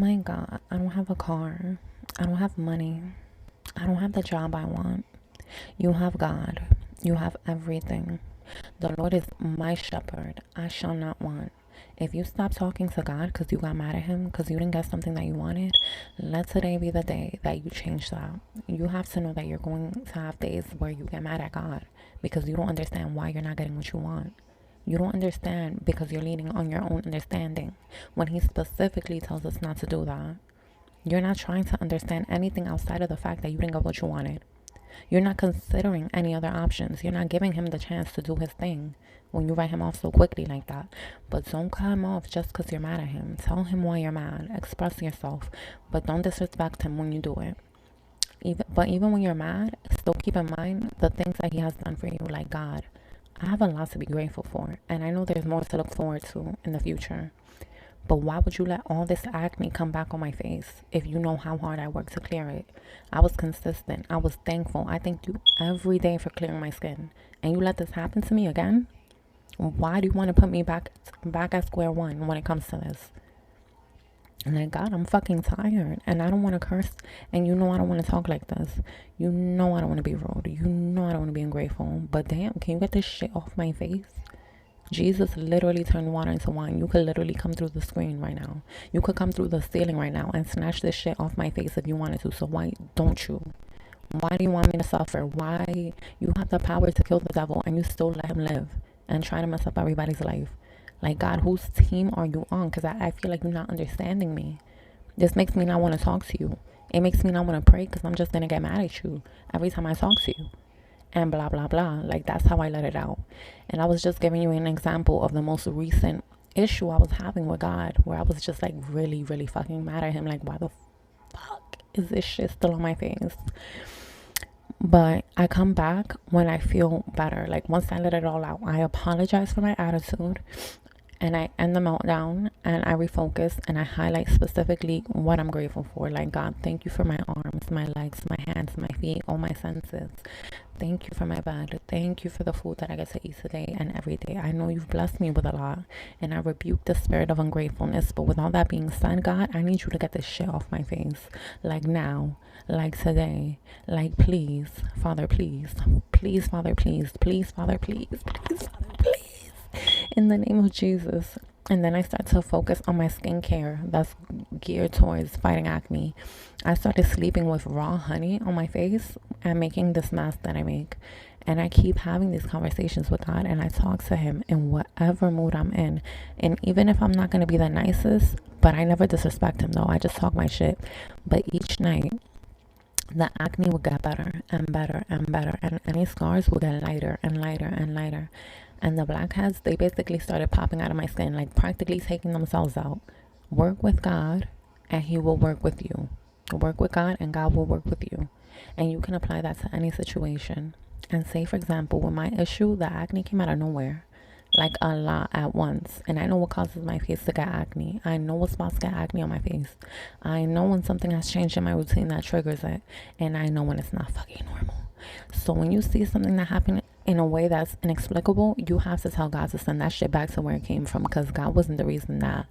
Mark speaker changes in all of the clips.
Speaker 1: My God, I don't have a car. I don't have money. I don't have the job I want. You have God. You have everything. The Lord is my shepherd. I shall not want. If you stop talking to God because you got mad at Him because you didn't get something that you wanted, let today be the day that you change that. You have to know that you're going to have days where you get mad at God because you don't understand why you're not getting what you want. You don't understand because you're leaning on your own understanding when He specifically tells us not to do that. You're not trying to understand anything outside of the fact that you didn't get what you wanted. You're not considering any other options. You're not giving him the chance to do his thing when you write him off so quickly like that. But don't cut him off just because you're mad at him. Tell him why you're mad. Express yourself. But don't disrespect him when you do it. Even when you're mad, still keep in mind the things that he has done for you. Like, God, I have a lot to be grateful for. And I know there's more to look forward to in the future. But why would you let all this acne come back on my face if you know how hard I worked to clear it? I was consistent. I was thankful. I thank you every day for clearing my skin. And you let this happen to me again? Why do you want to put me back at square one when it comes to this? And like, God, I'm fucking tired. And I don't want to curse. And you know I don't want to talk like this. You know I don't want to be rude. You know I don't want to be ungrateful. But damn, can you get this shit off my face? Jesus literally turned water into wine. You could literally come through the screen right now. You could come through the ceiling right now and snatch this shit off my face if you wanted to. So why don't you? Why do you want me to suffer? Why you have the power to kill the devil and you still let him live and try to mess up everybody's life? Like, God, whose team are you on? Because I feel like you're not understanding me. This makes me not want to talk to you. It makes me not want to pray because I'm just going to get mad at you every time I talk to you and blah blah blah. Like, that's how I let it out. And I was just giving you an example of the most recent issue I was having with God, where I was just like really really fucking mad at him. Like, why the fuck is this shit still on my face? But I come back when I feel better. Like, once I let it all out, I apologize for my attitude and I end the meltdown and I refocus and I highlight specifically what I'm grateful for. Like, God, thank you for my arms, my legs, my hands, my feet, all my senses. Thank you for my bed. Thank you for the food that I get to eat today and every day. I know you've blessed me with a lot and I rebuke the spirit of ungratefulness. But with all that being said, God, I need you to get this shit off my face. Like now, like today, like please, Father, please, please, Father, please, please, Father, please, please, Father, please, in the name of Jesus. And then I start to focus on my skincare that's geared towards fighting acne. I started sleeping with raw honey on my face and making this mask that I make. And I keep having these conversations with God and I talk to him in whatever mood I'm in. And even if I'm not going to be the nicest, but I never disrespect him though. I just talk my shit. But each night, the acne will get better and better and better. And any scars will get lighter and lighter and lighter. And the blackheads, they basically started popping out of my skin, like practically taking themselves out. Work with God and he will work with you. Work with God and God will work with you. And you can apply that to any situation. And say, for example, with my issue, the acne came out of nowhere. Like a lot at once. And I know what causes my face to get acne. I know what spots get acne on my face. I know when something has changed in my routine that triggers it. And I know when it's not fucking normal. So when you see something that happened in a way that's inexplicable, you have to tell God to send that shit back to where it came from, because God wasn't the reason that.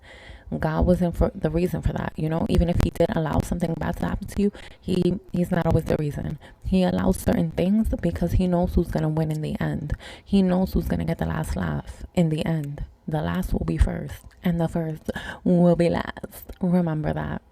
Speaker 1: God wasn't for the reason for that, you know. Even if he did allow something bad to happen to you, he's not always the reason. He allows certain things because he knows who's gonna win in the end. He knows who's gonna get the last laugh in the end. The last will be first and the first will be last. Remember that.